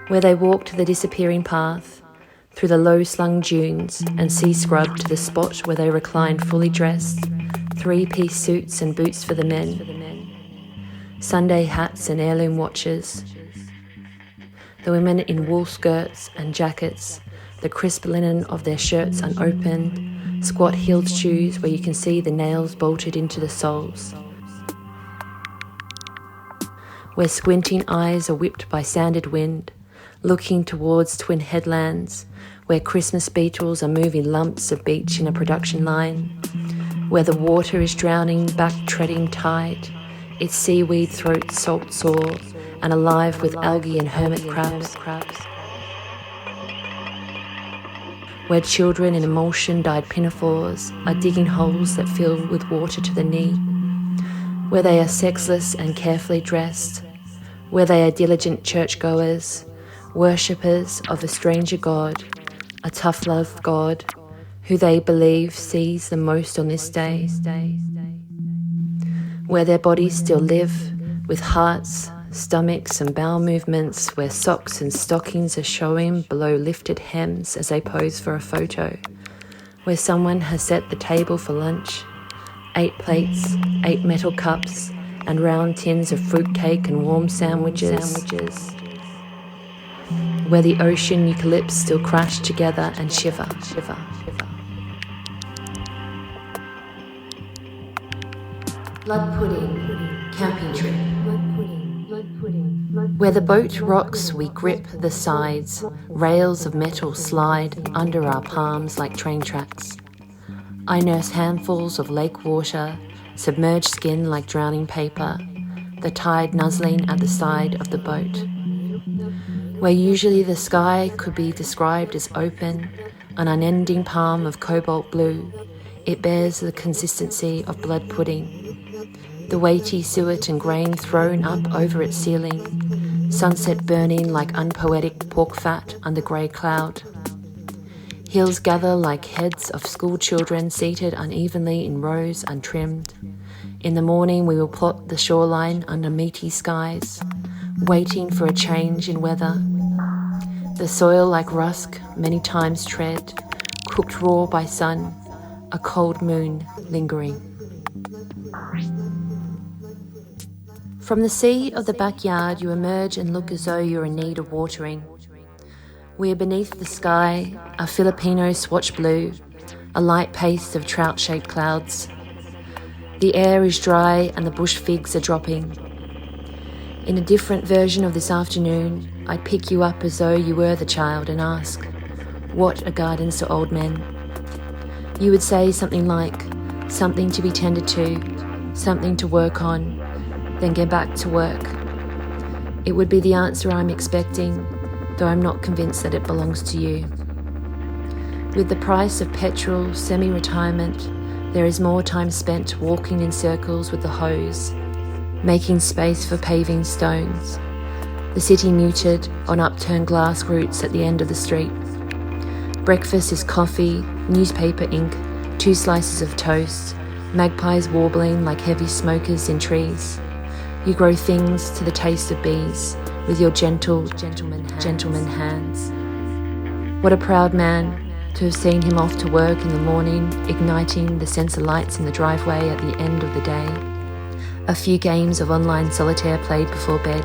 where they walk to the disappearing path, through the low-slung dunes and sea scrub to the spot where they recline fully dressed, three-piece suits and boots for the men, Sunday hats and heirloom watches, the women in wool skirts and jackets, the crisp linen of their shirts unopened, squat-heeled shoes where you can see the nails bolted into the soles, where squinting eyes are whipped by sanded wind, looking towards twin headlands, where Christmas beetles are moving lumps of beach in a production line, where the water is drowning back treading tide, its seaweed throat salt sore and alive with algae and hermit crabs, where children in emulsion-dyed pinafores are digging holes that fill with water to the knee, where they are sexless and carefully dressed, where they are diligent churchgoers, worshippers of a stranger God, a tough-love God, who they believe sees the most on this day, where their bodies still live, with hearts, stomachs and bowel movements, where socks and stockings are showing below lifted hems as they pose for a photo, where someone has set the table for lunch, 8 plates, 8 metal cups, and round tins of fruitcake and warm sandwiches, where the ocean eucalypts still crash together and shiver. Blood pudding, camping trip. Where the boat rocks, we grip the sides, rails of metal slide under our palms like train tracks. I nurse handfuls of lake water, submerged skin like drowning paper, the tide nuzzling at the side of the boat. Where usually the sky could be described as open, an unending palm of cobalt blue, it bears the consistency of blood pudding. The weighty suet and grain thrown up over its ceiling, sunset burning like unpoetic pork fat under grey cloud. Hills gather like heads of school children seated unevenly in rows untrimmed. In the morning we will plot the shoreline under meaty skies, waiting for a change in weather. The soil like rusk, many times tread, cooked raw by sun, a cold moon lingering. From the sea of the backyard you emerge and look as though you're in need of watering. We are beneath the sky, a Filipino swatch blue, a light paste of trout-shaped clouds. The air is dry and the bush figs are dropping. In a different version of this afternoon, I'd pick you up as though you were the child and ask, what are gardens to old men? You would say something like, something to be tended to, something to work on, then get back to work. It would be the answer I'm expecting, though I'm not convinced that it belongs to you. With the price of petrol, semi-retirement, there is more time spent walking in circles with the hose, making space for paving stones, the city muted on upturned glass roots at the end of the street. Breakfast is coffee, newspaper ink, 2 slices of toast, magpies warbling like heavy smokers in trees. You grow things to the taste of bees with your gentleman hands. What a proud man to have seen him off to work in the morning, igniting the sensor lights in the driveway at the end of the day. A few games of online solitaire played before bed,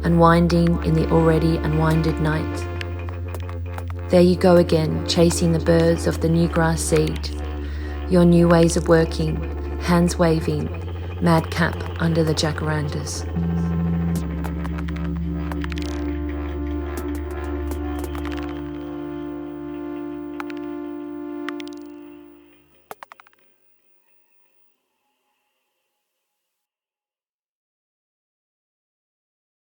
unwinding in the already unwinded night. There you go again, chasing the birds of the new grass seed. Your new ways of working, hands waving, madcap under the jacarandas.